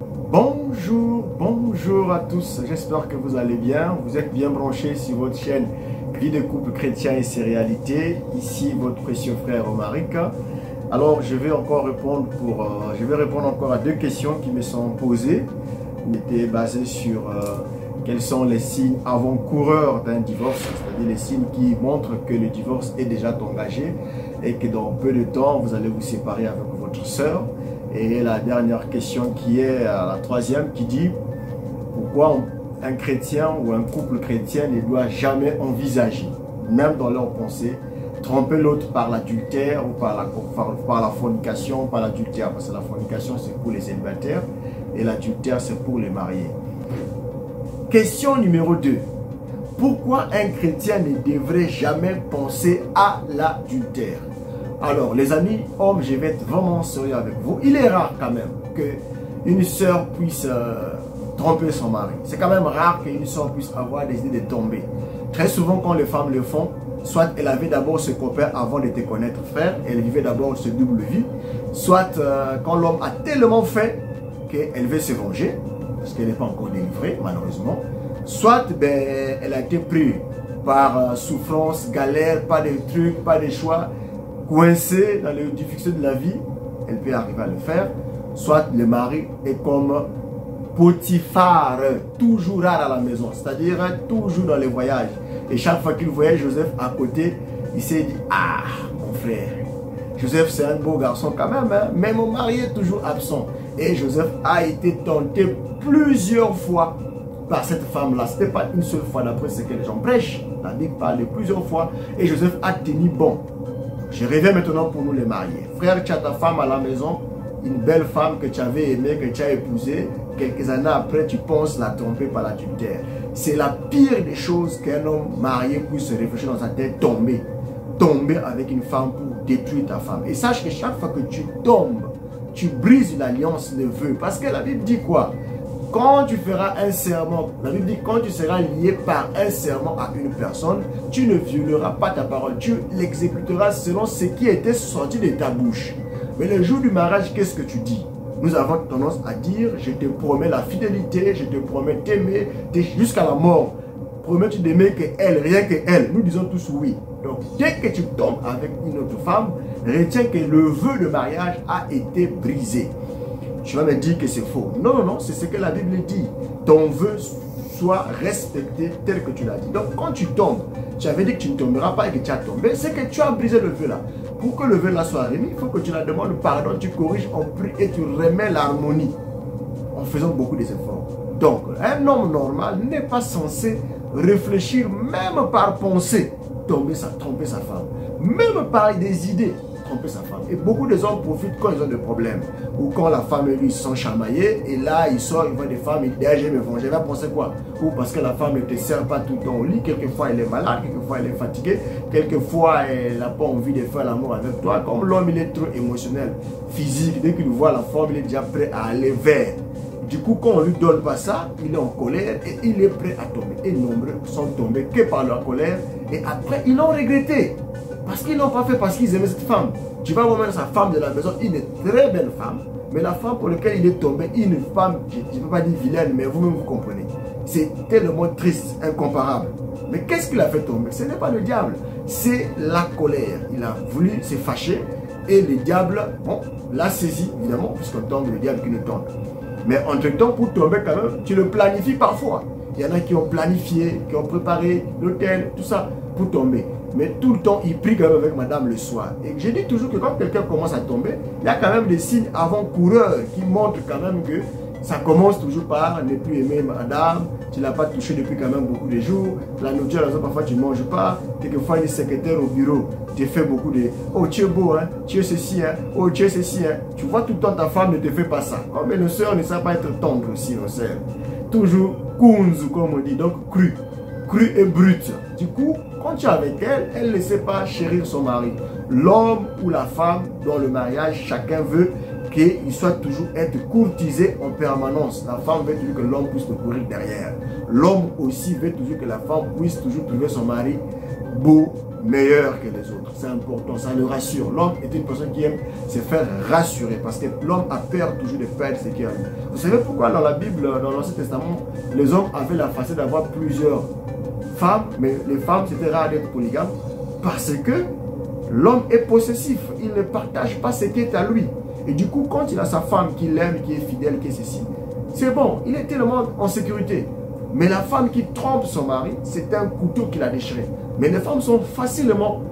Bonjour à tous, j'espère que vous allez bien. Vous êtes bien branchés sur votre chaîne Vie de couple chrétien et sérialité. Ici votre précieux frère Omaric. Alors je vais répondre encore à deux questions qui me sont posées. Qui étaient basées sur quels sont les signes avant-coureurs d'un divorce, c'est-à-dire les signes qui montrent que le divorce est déjà engagé et que dans peu de temps vous allez vous séparer avec votre sœur. Et la dernière question qui est la troisième qui dit pourquoi un chrétien ou un couple chrétien ne doit jamais envisager, même dans leurs pensées, tromper l'autre par l'adultère ou par la fornication, par l'adultère, parce que la fornication c'est pour les célibataires et l'adultère c'est pour les mariés. Question numéro 2. Pourquoi un chrétien ne devrait jamais penser à l'adultère? Alors, les amis, hommes, je vais être vraiment sérieux avec vous. Il est rare quand même qu'une sœur puisse tromper son mari. C'est quand même rare qu'une sœur puisse avoir des idées de tomber. Très souvent, quand les femmes le font, soit elle avait d'abord ce copain avant de te connaître, frère, elle vivait d'abord ce double vie, soit quand l'homme a tellement fait qu'elle veut se venger, parce qu'elle n'est pas encore délivrée, malheureusement, soit elle a été prise par souffrance, galère, pas de trucs, pas de choix, coincée dans les difficultés de la vie, elle peut arriver à le faire. Soit le mari est comme Potiphar, toujours rare à la maison, c'est-à-dire toujours dans les voyages. Et chaque fois qu'il voyait Joseph à côté, il s'est dit, ah, mon frère, Joseph c'est un beau garçon quand même, hein, mais mon mari est toujours absent. Et Joseph a été tenté plusieurs fois par cette femme-là. Ce n'était pas une seule fois d'après ce que les gens prêchent. La Bible parle plusieurs fois. Et Joseph a tenu bon. Je reviens maintenant pour nous les mariés. Frère, tu as ta femme à la maison, une belle femme que tu avais aimée, que tu as épousée. Quelques années après, tu penses la tromper par l'adultère. C'est la pire des choses qu'un homme marié puisse se réfléchir dans sa tête, tomber. Tomber avec une femme pour détruire ta femme. Et sache que chaque fois que tu tombes, tu brises l'alliance de vœux. Parce que la Bible dit quoi? Quand tu feras un serment, la Bible dit quand tu seras lié par un serment à une personne, tu ne violeras pas ta parole, tu l'exécuteras selon ce qui était sorti de ta bouche. Mais le jour du mariage, qu'est-ce que tu dis? Nous avons tendance à dire, je te promets la fidélité, je te promets d'aimer jusqu'à la mort. Promets-tu d'aimer qu'elle, rien qu'elle? Nous disons tous oui. Donc dès que tu tombes avec une autre femme, retiens que le vœu de mariage a été brisé. Tu vas me dire que c'est faux. Non, non, non, c'est ce que la Bible dit. Ton vœu soit respecté tel que tu l'as dit. Donc, quand tu tombes, tu avais dit que tu ne tomberas pas et que tu as tombé, c'est que tu as brisé le vœu là. Pour que le vœu là soit remis, il faut que tu la demandes pardon, tu corriges, on prie et tu remets l'harmonie en faisant beaucoup d'efforts. Donc, un homme normal n'est pas censé réfléchir, même par pensée, tromper sa femme. Même par des idées. Sa femme. Et beaucoup des hommes profitent quand ils ont des problèmes. Ou quand la femme et lui sont chamaillés. Et là, il sort, il voit des femmes, il dit, ah, je vais me venger. Il va penser quoi? Ou parce que la femme ne te sert pas tout le temps au lit. Quelquefois, elle est malade. Quelquefois, elle est fatiguée. Quelquefois, elle n'a pas envie de faire l'amour avec toi. Comme l'homme, il est trop émotionnel, physique. Dès qu'il voit la femme, il est déjà prêt à aller vers. Du coup, quand on ne lui donne pas ça, il est en colère et il est prêt à tomber. Et nombreux sont tombés que par leur colère. Et après, ils l'ont regretté. Parce qu'ils n'ont pas fait parce qu'ils aimaient cette femme. Tu vas voir même sa femme de la maison, une très belle femme. Mais la femme pour laquelle il est tombé, une femme, je ne peux pas dire vilaine, mais vous-même vous comprenez. C'est tellement triste, incomparable. Mais qu'est-ce qui l'a fait tomber? Ce n'est pas le diable, c'est la colère. Il a voulu se fâcher et le diable, bon, l'a saisi, évidemment, puisqu'on tombe, le diable qui nous tombe. Mais entre-temps, pour tomber quand même, tu le planifies parfois. Il y en a qui ont planifié, qui ont préparé l'hôtel, tout ça, pour tomber. Mais tout le temps, il prie quand même avec madame le soir. Et je dis toujours que quand quelqu'un commence à tomber, il y a quand même des signes avant-coureurs qui montrent quand même que ça commence toujours par ne plus aimer madame, tu ne l'as pas touché depuis quand même beaucoup de jours, la nourriture, parfois tu ne manges pas, quelquefois une secrétaire au bureau te fait beaucoup de « Oh, tu es beau, hein? Tu es ceci, hein? Oh, tu es ceci, hein? » Tu vois tout le temps ta femme ne te fait pas ça. Comme nos soeurs ne savent pas être tendres aussi, nos soeurs. Toujours kunzu, comme on dit, donc cru et brute. Du coup, quand tu es avec elle, elle ne sait pas chérir son mari. L'homme ou la femme, dans le mariage, chacun veut qu'il soit toujours être courtisé en permanence. La femme veut toujours que l'homme puisse le courir derrière. L'homme aussi veut toujours que la femme puisse toujours trouver son mari beau, meilleur que les autres. C'est important, ça le rassure. L'homme est une personne qui aime se faire rassurer parce que l'homme a peur toujours de perdre ce qu'il a. Vous savez pourquoi dans la Bible, dans l'Ancien Testament, les hommes avaient la facilité d'avoir plusieurs femmes, mais les femmes, c'était rare d'être polygames parce que l'homme est possessif. Il ne partage pas ce qui est à lui. Et du coup, quand il a sa femme qu'il aime, qui est fidèle, qui est ceci, c'est bon, il est tellement en sécurité. Mais la femme qui trompe son mari, c'est un couteau qui l'a déchiré. Mais les femmes sont facilement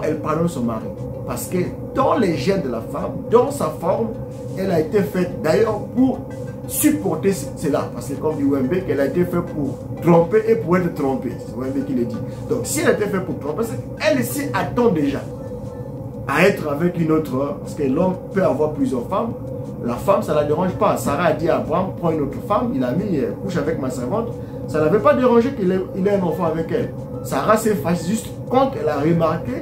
elles pardonnent son mari. Parce que dans les gènes de la femme, dans sa forme, elle a été faite d'ailleurs pour supporter cela. Parce que comme dit Wembe, qu'elle a été faite pour tromper et pour être trompée. C'est Wembe qui le dit. Donc si elle a été faite pour tromper, elle s'y attend déjà à être avec une autre. Parce que l'homme peut avoir plusieurs femmes. La femme, ça ne la dérange pas. Sarah a dit à Abraham, prends une autre femme. Il a mis, couche avec ma servante. Ça n'avait pas dérangé qu'il ait un enfant avec elle. Sarah s'est fâchée juste quand elle a remarqué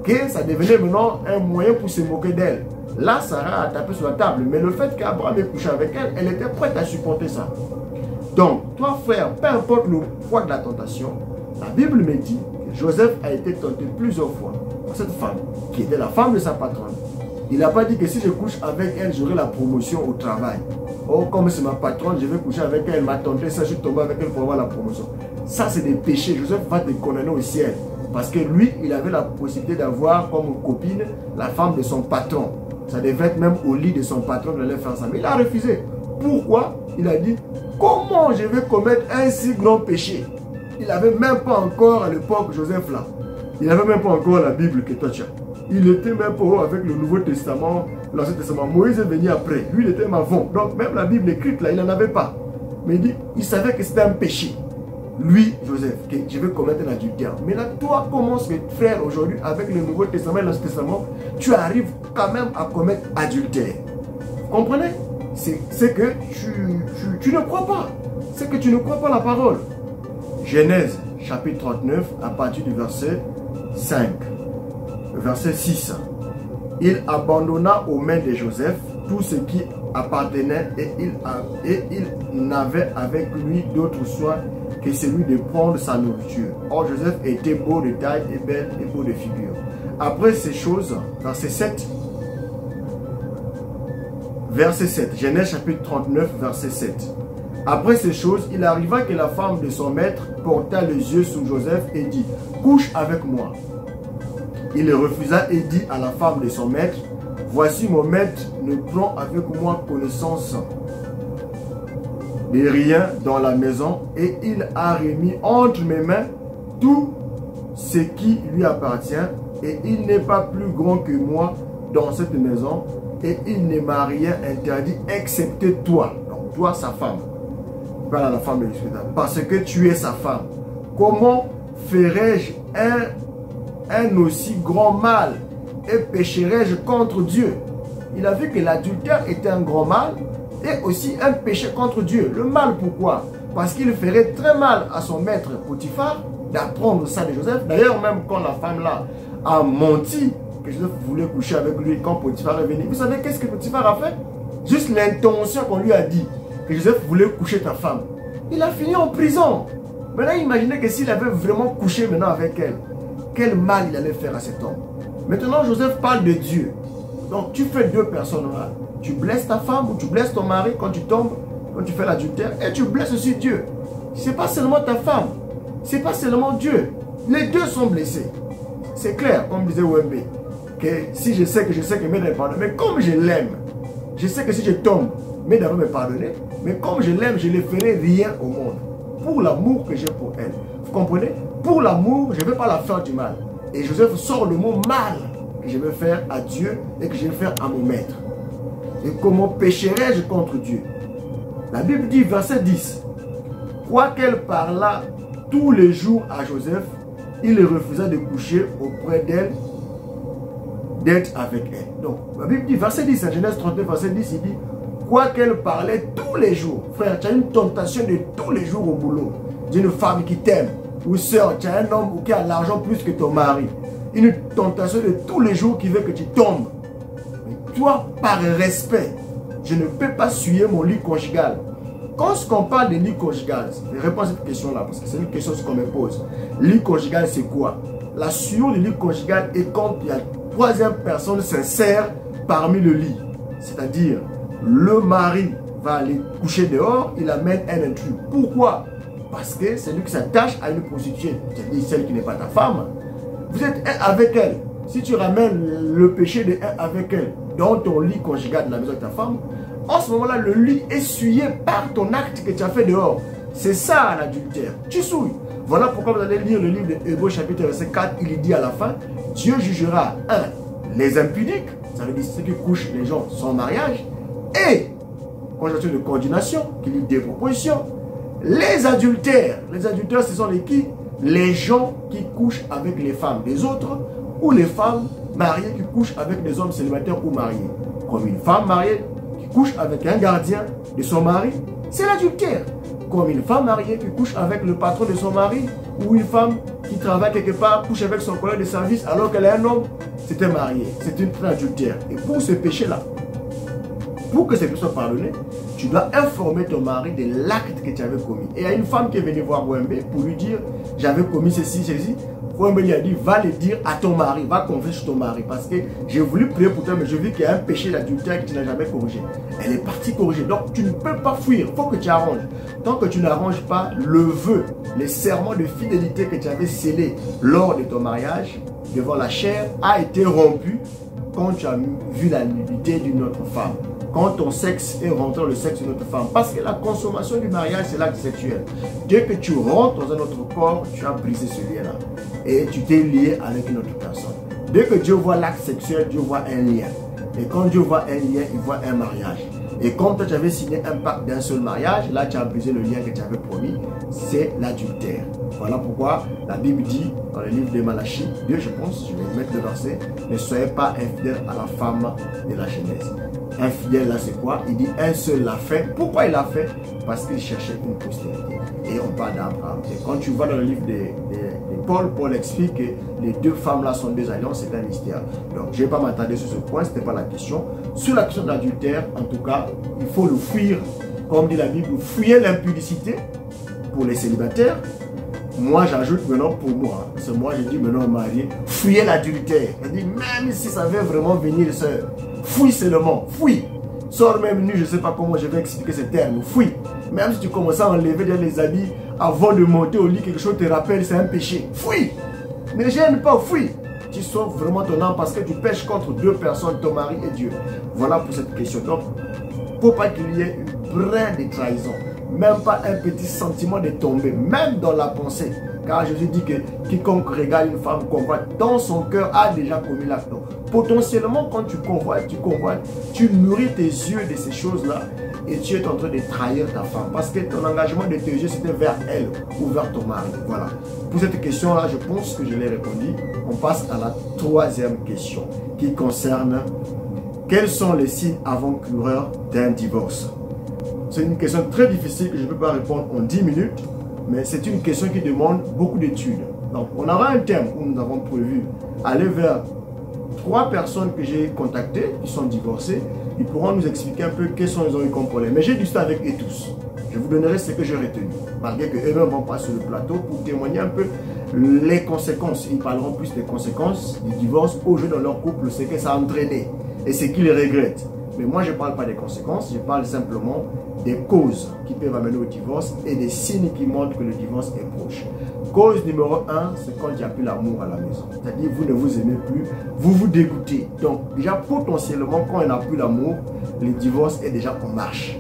que ça devenait maintenant un moyen pour se moquer d'elle. Là, Sarah a tapé sur la table. Mais le fait qu'Abraham ait couché avec elle, elle était prête à supporter ça. Donc, toi frère, peu importe le poids de la tentation, la Bible me dit que Joseph a été tenté plusieurs fois par cette femme, qui était la femme de sa patronne. Il n'a pas dit que si je couche avec elle, j'aurai la promotion au travail. Oh, comme c'est ma patronne, je vais coucher avec elle, elle m'a tenté ça, je suis tombé avec elle pour avoir la promotion. Ça, c'est des péchés. Joseph va te condamner au ciel. Parce que lui, il avait la possibilité d'avoir comme copine la femme de son patron. Ça devait être même au lit de son patron de aller faire ça. Mais il a refusé. Pourquoi? Il a dit, comment je vais commettre un si grand péché? Il n'avait même pas encore à l'époque, Joseph là. Il n'avait même pas encore la Bible que toi tu as. Il était même pas avec le Nouveau Testament, l'Ancien Testament. Moïse est venu après. Lui, il était avant. Donc, même la Bible écrite là, il n'en avait pas. Mais il dit, il savait que c'était un péché. Lui, Joseph, que je vais commettre un adultère. Mais là, toi, comment est-ce que, frère, aujourd'hui, avec le Nouveau Testament et l'Ancien Testament, tu arrives quand même à commettre adultère? Vous comprenez? C'est que tu ne crois pas. C'est que tu ne crois pas la parole. Genèse, chapitre 39, à partir du verset 5. Verset 6. Il abandonna aux mains de Joseph tout ce qui appartenait et il n'avait avec lui d'autre soin que celui de prendre sa nourriture. Or Joseph était beau de taille et belle et beau de figure. Après ces choses, verset 7, Genèse chapitre 39, verset 7. Après ces choses, il arriva que la femme de son maître porta les yeux sur Joseph et dit, couche avec moi. Il refusa et dit à la femme de son maître, voici mon maître ne prend avec moi connaissance de rien dans la maison et il a remis entre mes mains tout ce qui lui appartient et il n'est pas plus grand que moi dans cette maison et il ne m'a rien interdit excepté toi. Donc toi sa femme. Parle à la femme de l'Esprit, parce que tu es sa femme. Comment ferais-je un aussi grand mal et pécherai-je contre Dieu? Il a vu que l'adultère était un grand mal et aussi un péché contre Dieu. Le mal, pourquoi? Parce qu'il ferait très mal à son maître Potiphar d'apprendre ça de Joseph. D'ailleurs, même quand la femme là a menti que Joseph voulait coucher avec lui quand Potiphar est venu, vous savez qu'est-ce que Potiphar a fait? Juste l'intention qu'on lui a dit que Joseph voulait coucher ta femme. Il a fini en prison. Maintenant, imaginez que s'il avait vraiment couché maintenant avec elle, quel mal il allait faire à cet homme. Maintenant, Joseph parle de Dieu. Donc, tu fais deux personnes là. Tu blesses ta femme ou tu blesses ton mari quand tu tombes, quand tu fais l'adultère, et tu blesses aussi Dieu. Ce n'est pas seulement ta femme, ce n'est pas seulement Dieu. Les deux sont blessés. C'est clair, comme disait Wembe, que si je sais que Mère me pardonne, mais comme je l'aime, je sais que si je tombe, Mère va me pardonner, mais comme je l'aime, je ne ferai rien au monde. Pour l'amour que j'ai pour elle. Vous comprenez? Pour l'amour, je ne vais pas la faire du mal. Et Joseph sort le mot mal que je vais faire à Dieu et que je vais faire à mon maître. Et comment pécherai-je contre Dieu? La Bible dit, verset 10, quoiqu'elle parla tous les jours à Joseph, il refusa de coucher auprès d'elle, d'être avec elle. Donc, la Bible dit, verset 10, en Genèse 39, verset 10, il dit, quoiqu'elle parlait tous les jours. Frère, tu as une tentation de tous les jours au boulot. D'une femme qui t'aime. Ou soeur, tu as un homme qui a l'argent plus que ton mari. Une tentation de tous les jours qui veut que tu tombes. Mais toi, par respect, je ne peux pas suyer mon lit conjugal. Quand on parle de lit conjugal, je réponds à cette question-là parce que c'est une question qu'on me pose. Lit conjugal, c'est quoi? la souillure du lit conjugal est quand il y a troisième personne sincère parmi le lit. C'est-à-dire, le mari va aller coucher dehors, il amène un intrus. Pourquoi? Parce que c'est lui qui s'attache à une prostituée, c'est-à-dire celle qui n'est pas ta femme. Vous êtes un avec elle. Si tu ramènes le péché de un avec elle dans ton lit conjugal de la maison de ta femme, en ce moment-là, le lit est souillé par ton acte que tu as fait dehors. C'est ça l'adultère. Tu souilles. Voilà pourquoi vous allez lire le livre de Hébreux chapitre verset 4, il dit à la fin, Dieu jugera, les impudiques, ça veut dire ceux qui couchent les gens sans mariage, et, conjonction de coordination, qui dit des propositions, les adultères. Les adultères, ce sont les qui? Les gens qui couchent avec les femmes des autres, ou les femmes mariées qui couchent avec des hommes célibataires ou mariés. Comme une femme mariée qui couche avec un gardien de son mari, c'est l'adultère. Comme une femme mariée qui couche avec le patron de son mari, ou une femme qui travaille quelque part, couche avec son collègue de service alors qu'elle est un homme, c'est un marié, c'est une adultère. Et pour ce péché-là, pour que ce péché soit pardonné, tu dois informer ton mari de l'acte que tu avais commis. Et il y a une femme qui est venue voir Wembe pour lui dire, j'avais commis ceci, ceci. Wembe lui a dit, va le dire à ton mari, va confier sur ton mari. Parce que j'ai voulu prier pour toi, mais je vis qu'il y a un péché d'adultère que tu n'as jamais corrigé. Elle est partie corriger. Donc tu ne peux pas fuir, il faut que tu arranges. Tant que tu n'arranges pas le vœu, les serments de fidélité que tu avais scellés lors de ton mariage, devant la chair, a été rompu quand tu as vu la nudité d'une autre femme. Quand ton sexe est rentré dans le sexe d'une autre femme. Parce que la consommation du mariage, c'est l'acte sexuel. Dès que tu rentres dans un autre corps, tu as brisé ce lien-là. Et tu t'es lié avec une autre personne. Dès que Dieu voit l'acte sexuel, Dieu voit un lien. Et quand Dieu voit un lien, il voit un mariage. Et comme toi, tu avais signé un pacte d'un seul mariage, là, tu as brisé le lien que tu avais promis. C'est l'adultère. Voilà pourquoi la Bible dit, dans le livre de Malachie 2, je pense, je vais mettre le verset, ne soyez pas infidèles à la femme de la Genèse. Infidèle, là, c'est quoi? Il dit, un seul l'a fait. Pourquoi il l'a fait? Parce qu'il cherchait une postérité. Et on parle d'Abraham. Et quand tu vois dans le livre de Paul, Paul explique que les deux femmes-là sont deux alliances, c'est un mystère. Donc, je ne vais pas m'attarder sur ce point, ce n'était pas la question. Sur la question de l'adultère, en tout cas, il faut le fuir. Comme dit la Bible, fuyez l'impudicité pour les célibataires. Moi, j'ajoute maintenant pour moi, c'est moi, je dis maintenant marié, fuyez l'adultère. Je dis, même si ça veut vraiment venir, fuis seulement, fuis. Sors même nu, je ne sais pas comment je vais expliquer ce terme, fuis. Même si tu commences à enlever les habits avant de monter au lit, quelque chose te rappelle, c'est un péché. Fuis. Ne gêne pas, fuis. Tu sauves vraiment ton âme parce que tu pêches contre deux personnes, ton mari et Dieu. Voilà pour cette question. Donc, il ne faut pas qu'il y ait une brin de trahison. Même pas un petit sentiment de tomber, même dans la pensée. Car Jésus dit que quiconque regarde une femme convoite, dans son cœur a déjà commis l'acte. Potentiellement, quand tu convoites, tu nourris tes yeux de ces choses-là et tu es en train de trahir ta femme. Parce que ton engagement de tes yeux, c'était vers elle ou vers ton mari. Voilà. Pour cette question-là, je pense que je l'ai répondu. On passe à la troisième question qui concerne quels sont les signes avant-coureurs d'un divorce. C'est une question très difficile que je ne peux pas répondre en 10 minutes, mais c'est une question qui demande beaucoup d'études. Donc, on aura un thème où nous avons prévu aller vers 3 personnes que j'ai contactées, qui sont divorcées. Ils pourront nous expliquer un peu quels sont les ont eu comme problème. Mais j'ai dit ça avec eux tous. Je vous donnerai ce que j'ai retenu, malgré qu'eux-mêmes vont passer sur le plateau pour témoigner un peu les conséquences. Ils parleront plus des conséquences du divorce au jeu dans leur couple, ce que ça a entraîné et ce qu'ils regrettent. Mais moi, je ne parle pas des conséquences, je parle simplement des causes qui peuvent amener au divorce et des signes qui montrent que le divorce est proche. Cause numéro 1, c'est quand il n'y a plus l'amour à la maison. C'est-à-dire vous ne vous aimez plus, vous vous dégoûtez. Donc déjà potentiellement, quand il n'y a plus l'amour, le divorce est déjà en marche.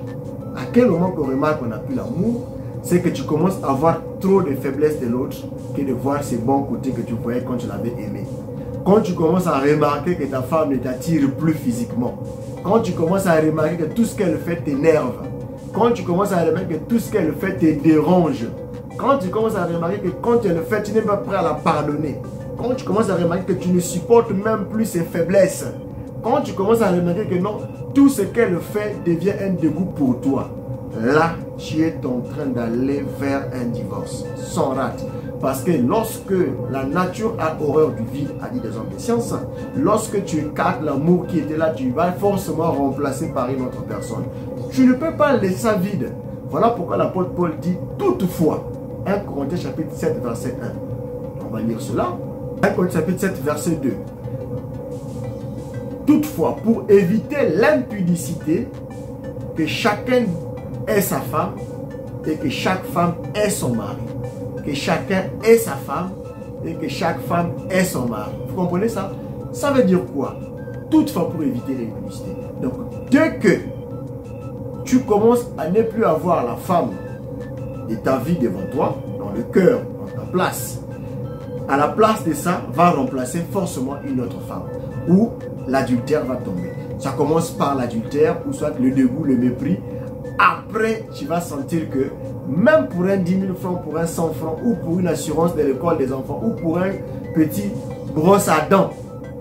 À quel moment qu'on remarque qu'on n'a plus l'amour, c'est que tu commences à voir trop de faiblesses de l'autre que de voir ses bons côtés que tu voyais quand tu l'avais aimé. Quand tu commences à remarquer que ta femme ne t'attire plus physiquement, quand tu commences à remarquer que tout ce qu'elle fait t'énerve, quand tu commences à remarquer que tout ce qu'elle fait te dérange, quand tu commences à remarquer que quand elle le fait, tu n'es pas prêt à la pardonner, quand tu commences à remarquer que tu ne supportes même plus ses faiblesses, quand tu commences à remarquer que non, tout ce qu'elle fait devient un dégoût pour toi, là, tu es en train d'aller vers un divorce, sans rate. Parce que lorsque la nature a horreur du vide, a dit des hommes de science, lorsque tu écartes l'amour qui était là, tu vas forcément remplacer par une autre personne. Tu ne peux pas laisser ça vide. Voilà pourquoi l'apôtre Paul dit toutefois, 1 Corinthiens chapitre 7, verset 1. On va lire cela. 1 Corinthiens chapitre 7, verset 2. Toutefois, pour éviter l'impudicité, que chacun ait sa femme et que chaque femme ait son mari. Que chacun ait sa femme et que chaque femme ait son mari. Vous comprenez ça? Ça veut dire quoi? Toutefois, pour éviter l'impudicité. Donc, dès que tu commences à ne plus avoir la femme de ta vie devant toi, dans le cœur, dans ta place, à la place de ça, va remplacer forcément une autre femme. Ou l'adultère va tomber. Ça commence par l'adultère, ou soit le dégoût, le mépris. Après, tu vas sentir que même pour un 10 000 francs, pour un 100 francs, ou pour une assurance de l'école des enfants, ou pour un petit brosse à dents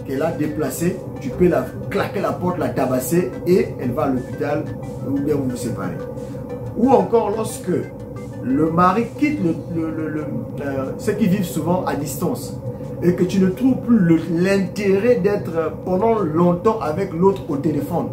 qu'elle a déplacé, tu peux la claquer la porte, la tabasser et elle va à l'hôpital ou bien vous vous séparez. Ou encore lorsque le mari quitte ceux qui vivent souvent à distance et que tu ne trouves plus l'intérêt d'être pendant longtemps avec l'autre au téléphone.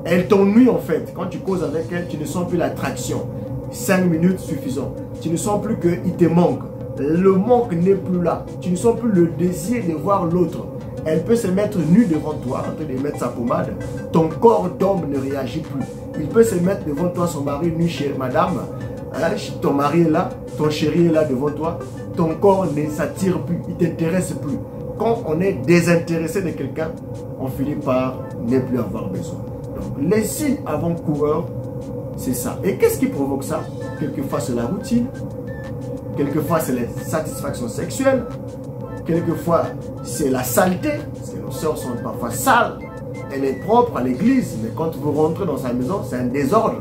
Elle t'ennuie en fait. Quand tu causes avec elle, tu ne sens plus l'attraction. 5 minutes suffisant. Tu ne sens plus qu'il te manque. Le manque n'est plus là. Tu ne sens plus le désir de voir l'autre. Elle peut se mettre nue devant toi, en train de mettre sa pommade. Ton corps d'homme ne réagit plus. Il peut se mettre devant toi, son mari nu, chère madame. Ton mari est là, ton chéri est là devant toi. Ton corps ne s'attire plus, il ne t'intéresse plus. Quand on est désintéressé de quelqu'un, on finit par ne plus avoir besoin. Donc, les signes avant-coureurs, c'est ça. Et qu'est-ce qui provoque ça? Quelquefois, c'est la routine. Quelquefois, c'est les satisfactions sexuelles. Quelquefois, c'est la saleté. Parce que nos sœurs sont parfois sales. Elle est propre à l'église, mais quand vous rentrez dans sa maison, c'est un désordre.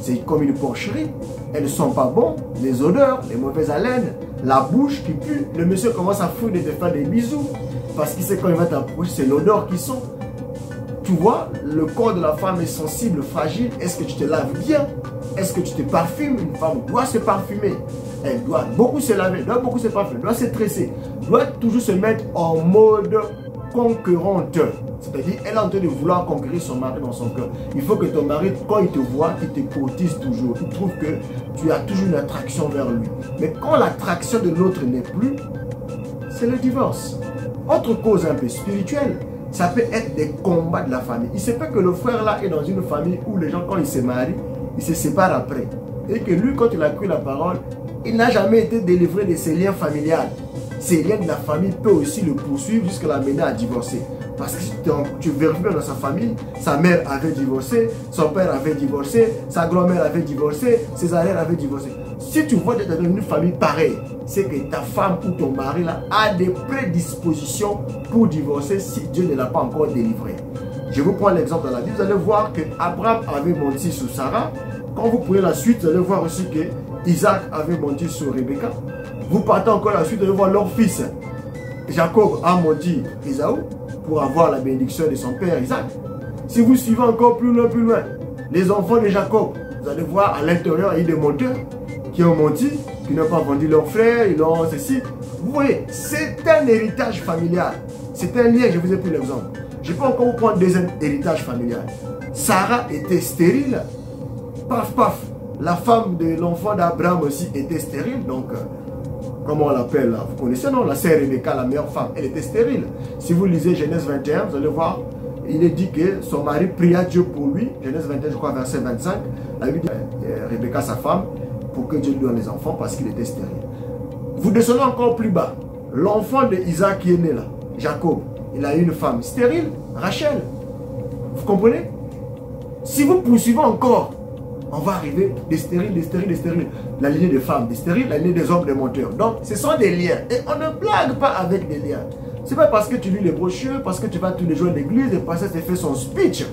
C'est comme une porcherie. Elles ne sont pas bonnes. Les odeurs, les mauvaises haleines, la bouche qui pue. Le monsieur commence à fouiller de te faire des bisous. Parce qu'il sait quand il va t'approcher, c'est l'odeur qui sent. Tu vois, le corps de la femme est sensible, fragile. Est-ce que tu te laves bien? Est-ce que tu te parfumes? Une femme doit se parfumer. Elle doit beaucoup se laver, doit beaucoup se parfumer, doit se tresser, doit toujours se mettre en mode conquérante. C'est-à-dire, elle est en train de vouloir conquérir son mari dans son cœur. Il faut que ton mari, quand il te voit, il te courtise toujours. Il trouve que tu as toujours une attraction vers lui. Mais quand l'attraction de l'autre n'est plus, c'est le divorce. Autre cause un peu spirituelle, ça peut être des combats de la famille. Il se peut que le frère là est dans une famille où les gens, quand ils se marient, ils se séparent après. Et que lui, quand il a cru la parole, il n'a jamais été délivré de ses liens familiales. Ces liens de la famille peuvent aussi le poursuivre jusqu'à l'amener à divorcer. Parce que tu vérifies dans sa famille, sa mère avait divorcé, son père avait divorcé, sa grand-mère avait divorcé, ses arrières avaient divorcé. Si tu vois d'être dans une famille pareille, c'est que ta femme ou ton mari là, a des prédispositions pour divorcer si Dieu ne l'a pas encore délivré. Je vous prends l'exemple dans la Bible, vous allez voir que Abraham avait menti sur Sarah. Quand vous prenez la suite, vous allez voir aussi que Isaac avait menti sur Rebecca. Vous partez encore la suite, vous allez voir leur fils. Jacob a menti Ésaü pour avoir la bénédiction de son père Isaac. Si vous suivez encore plus loin, les enfants de Jacob, vous allez voir à l'intérieur, il y a des menteurs qui ont menti, qui n'ont pas vendu leurs frères, ils ont ceci. Vous voyez, c'est un héritage familial. C'est un lien, je vous ai pris l'exemple. Je peux encore vous prendre des héritages familial. Sarah était stérile. Paf, paf. La femme de l'enfant d'Abraham aussi était stérile. Donc, comment on l'appelle? Vous connaissez, non? La sœur Rebecca, la meilleure femme, elle était stérile. Si vous lisez Genèse 21, vous allez voir, il est dit que son mari pria Dieu pour lui. Genèse 21, je crois, verset 25. La Bible dit Rebecca, sa femme, pour que Dieu lui donne les enfants parce qu'il était stérile. Vous descendez encore plus bas. L'enfant de Isaac qui est né là, Jacob, il a eu une femme stérile, Rachel. Vous comprenez? Si vous poursuivez encore, on va arriver des stériles, des stériles, des stériles. La lignée des femmes, des stériles, la lignée des hommes, des menteurs. Donc, ce sont des liens. Et on ne blague pas avec des liens. Ce n'est pas parce que tu lis les brochures, parce que tu vas tous les jours à l'église, et parce que tu fait son speech,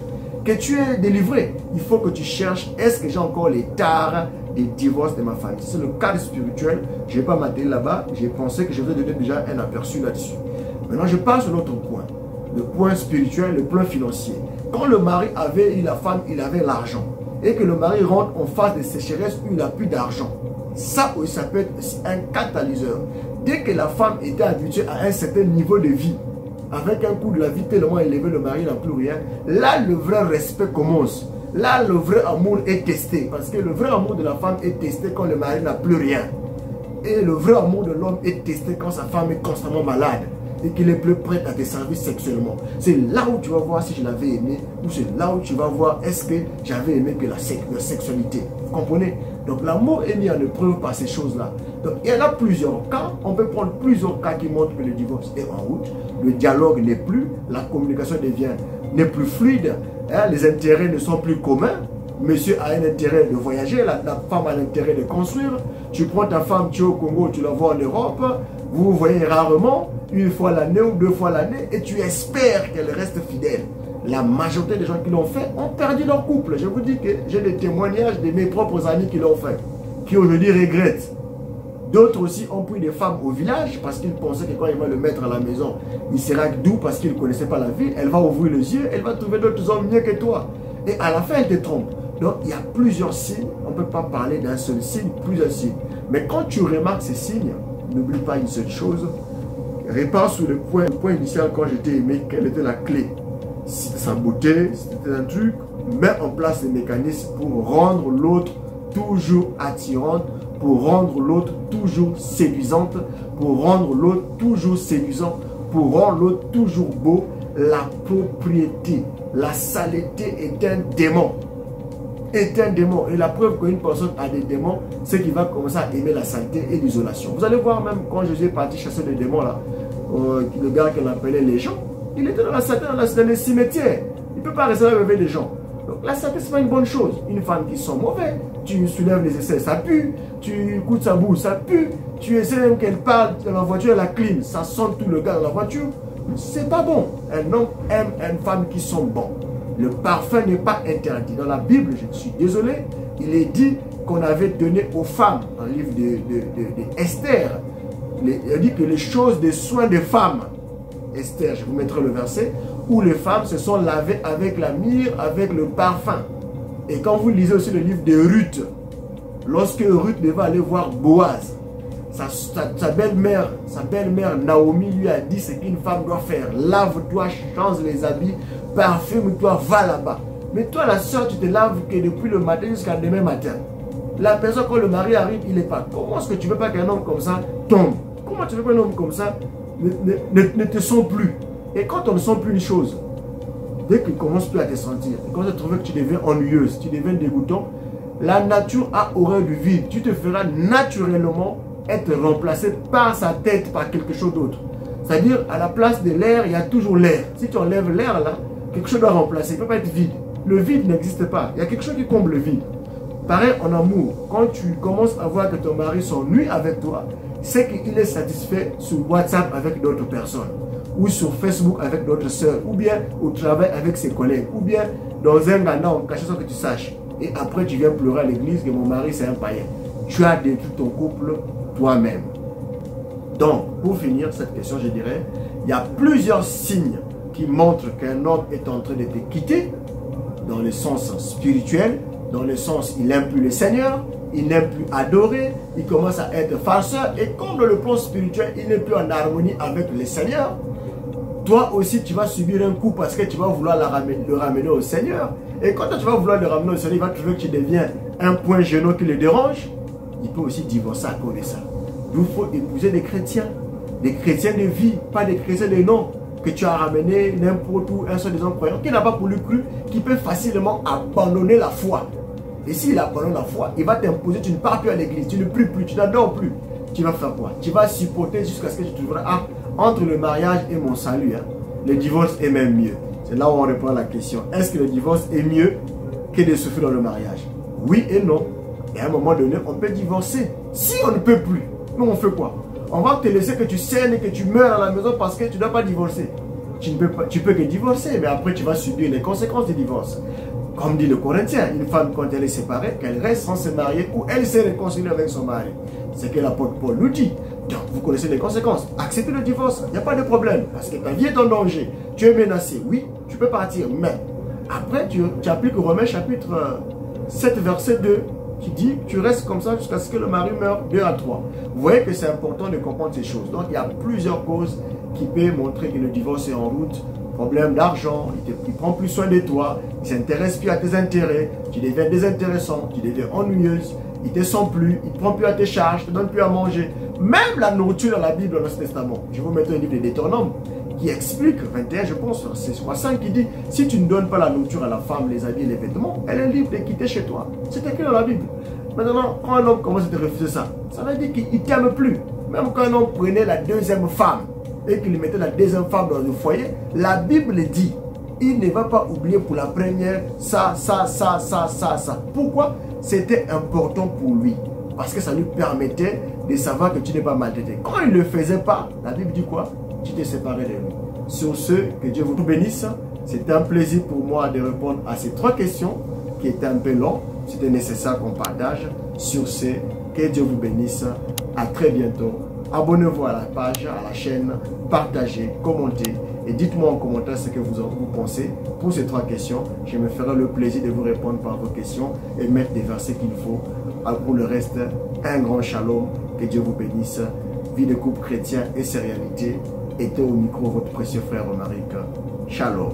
que tu es délivré. Il faut que tu cherches, est-ce que j'ai encore les tares des divorces de ma famille? C'est le cadre spirituel. Je ne vais pas m'atteler là-bas. J'ai pensé que je vais donner déjà un aperçu là-dessus. Maintenant, je passe sur l'autre point. Le point spirituel, le point financier. Quand le mari avait eu la femme, il avait l'argent. Et que le mari rentre en phase de sécheresse où il n'a plus d'argent. Ça aussi, ça peut être un catalyseur. Dès que la femme était habituée à un certain niveau de vie, avec un coût de la vie tellement élevé, le mari n'a plus rien, là, le vrai respect commence. Là, le vrai amour est testé. Parce que le vrai amour de la femme est testé quand le mari n'a plus rien. Et le vrai amour de l'homme est testé quand sa femme est constamment malade. et qu'il est plus prêt à te servir sexuellement. C'est là où tu vas voir si je l'avais aimé, ou c'est là où tu vas voir est-ce que j'avais aimé que la sexualité. Vous comprenez? Donc l'amour est mis en épreuve par ces choses-là. Donc il y en a plusieurs cas, on peut prendre plusieurs cas qui montrent que le divorce est en route. Le dialogue n'est plus, la communication n'est plus fluide, hein, les intérêts ne sont plus communs. Monsieur a un intérêt de voyager, la femme a l'intérêt de construire. Tu prends ta femme, tu es au Congo, tu la vois en Europe, vous vous voyez rarement, une fois l'année ou deux fois l'année, et tu espères qu'elle reste fidèle. La majorité des gens qui l'ont fait ont perdu leur couple. Je vous dis que j'ai des témoignages de mes propres amis qui l'ont fait, qui aujourd'hui regrettent. D'autres aussi ont pris des femmes au village parce qu'ils pensaient que quand ils vont le mettre à la maison, il sera doux parce qu'ils ne connaissaient pas la ville. Elle va ouvrir les yeux, elle va trouver d'autres hommes mieux que toi. Et à la fin, elle te trompe. Donc, il y a plusieurs signes. On ne peut pas parler d'un seul signe, plusieurs signes. Mais quand tu remarques ces signes, n'oublie pas une seule chose. Répare sur le point initial quand je t'ai aimé, quelle était la clé. Si c'était sa beauté, si c'était un truc, mets en place des mécanismes pour rendre l'autre toujours attirante, pour rendre l'autre toujours séduisante, pour rendre l'autre toujours séduisant, pour rendre l'autre toujours beau. La propriété, la saleté est un démon. Est un démon. Et la preuve qu'une personne a des démons, c'est qu'il va commencer à aimer la saleté et l'isolation. Vous allez voir même quand Jésus est parti chasser des démons là, le gars qu'on appelait les gens, il était dans la saleté, dans les cimetières. Il ne peut pas rester là avec les gens. Donc la saleté, ce n'est pas une bonne chose. Une femme qui sent mauvais, tu soulèves les aisselles, ça pue. Tu écoutes sa bouche, ça pue. Tu essaies même qu'elle parle dans la voiture, elle la clean. Ça sent tout le gars dans la voiture. C'est pas bon. Un homme aime une femme qui sent bon. Le parfum n'est pas interdit. Dans la Bible, je suis désolé, il est dit qu'on avait donné aux femmes, dans le livre d'Esther, il dit que les choses des soins des femmes, Esther, je vous mettrai le verset, où les femmes se sont lavées avec la myrrhe, avec le parfum. Et quand vous lisez aussi le livre de Ruth, lorsque Ruth devait aller voir Boaz, sa belle-mère Naomi lui a dit ce qu'une femme doit faire. Lave-toi, change les habits, parfume-toi, va là-bas. Mais toi, la soeur, tu te laves que depuis le matin jusqu'à demain matin. La personne, quand le mari arrive, il n'est pas. Comment est-ce que tu ne veux pas qu'un homme comme ça tombe? Comment tu veux qu'un homme comme ça ne te sent plus? Et quand on ne sent plus une chose, dès qu'il commence plus à te sentir, il commence à trouver que tu deviens ennuyeuse, tu deviens dégoûtant, la nature a horreur du vide. Tu te feras naturellement être remplacé par sa tête, par quelque chose d'autre. C'est-à-dire, à la place de l'air, il y a toujours l'air. Si tu enlèves l'air là, quelque chose doit remplacer. Il ne peut pas être vide. Le vide n'existe pas. Il y a quelque chose qui comble le vide. Pareil en amour. Quand tu commences à voir que ton mari s'ennuie avec toi, c'est qu'il est satisfait sur WhatsApp avec d'autres personnes, ou sur Facebook avec d'autres sœurs, ou bien au travail avec ses collègues, ou bien dans un gana en caché sans que tu saches. Et après, tu viens pleurer à l'église que mon mari, c'est un païen. Tu as détruit ton couple toi-même. Donc, pour finir cette question, je dirais, il y a plusieurs signes qui montrent qu'un homme est en train de te quitter, dans le sens spirituel, dans le sens il n'aime plus le Seigneur, il n'aime plus adorer, il commence à être farceur, et comme dans le plan spirituel, il n'est plus en harmonie avec le Seigneur, toi aussi tu vas subir un coup parce que tu vas vouloir le ramener au Seigneur. Et quand tu vas vouloir le ramener au Seigneur, il va trouver que tu deviens un point gênant qui le dérange. Il peut aussi divorcer à cause de ça. Il faut épouser des chrétiens de vie, pas des chrétiens de nom, que tu as ramené n'importe où, un seul des hommes croyants, qui n'a pas pour lui cru, qui peut facilement abandonner la foi. Et s'il abandonne la foi, il va t'imposer, tu ne pars plus à l'église, tu ne pries plus, tu n'adores plus. Tu vas faire quoi? Tu vas supporter jusqu'à ce que tu trouveras, entre le mariage et mon salut, le divorce est même mieux. C'est là où on répond à la question. Est-ce que le divorce est mieux que de souffrir dans le mariage? Oui et non. Et à un moment donné, on peut divorcer. Si on ne peut plus, nous on fait quoi? On va te laisser que tu saignes et que tu meurs à la maison parce que tu ne dois pas divorcer. Tu peux que divorcer, mais après tu vas subir les conséquences du divorce. Comme dit le Corinthien, une femme quand elle est séparée, qu'elle reste sans se marier ou elle s'est réconciliée avec son mari. C'est que l'apôtre Paul nous dit. Donc vous connaissez les conséquences. Acceptez le divorce, il n'y a pas de problème. Parce que ta vie est en danger. Tu es menacé, oui, tu peux partir. Mais après tu appliques Romains chapitre 7 verset 2. Qui dit que tu restes comme ça jusqu'à ce que le mari meure 2 à 3. Vous voyez que c'est important de comprendre ces choses. Donc il y a plusieurs causes qui peuvent montrer que le divorce est en route. Problème d'argent, il ne prend plus soin de toi, il ne s'intéresse plus à tes intérêts, tu deviens désintéressant, tu deviens ennuyeuse, il ne te sent plus, il ne prend plus à tes charges, il ne te donne plus à manger. Même la nourriture dans la Bible, dans l'Ancien Testament. Je vais vous mettre un livre de Deutéronome qui explique, 21 je pense, c'est 5 qui dit, si tu ne donnes pas la nourriture à la femme, les habits et les vêtements, elle est libre de quitter chez toi. C'est écrit dans la Bible. Maintenant, quand un homme commence à te refuser ça, ça veut dire qu'il ne t'aime plus. Même quand un homme prenait la deuxième femme et qu'il mettait la deuxième femme dans le foyer, la Bible dit, il ne va pas oublier pour la première ça. Pourquoi? C'était important pour lui. Parce que ça lui permettait de savoir que tu n'es pas maltraité. Quand il ne le faisait pas, la Bible dit quoi? Tu t'es séparé de lui. Sur ce, que Dieu vous bénisse. C'était un plaisir pour moi de répondre à ces 3 questions qui étaient un peu longues. C'était nécessaire qu'on partage. Sur ce, que Dieu vous bénisse. À très bientôt. Abonnez-vous à la page, à la chaîne. Partagez, commentez. Et dites-moi en commentaire ce que vous pensez pour ces 3 questions. Je me ferai le plaisir de vous répondre par vos questions et mettre des versets qu'il faut. Pour le reste, un grand shalom. Que Dieu vous bénisse. Vie de couple chrétien et sérénité. Était au micro votre précieux frère Romaric. Shalom.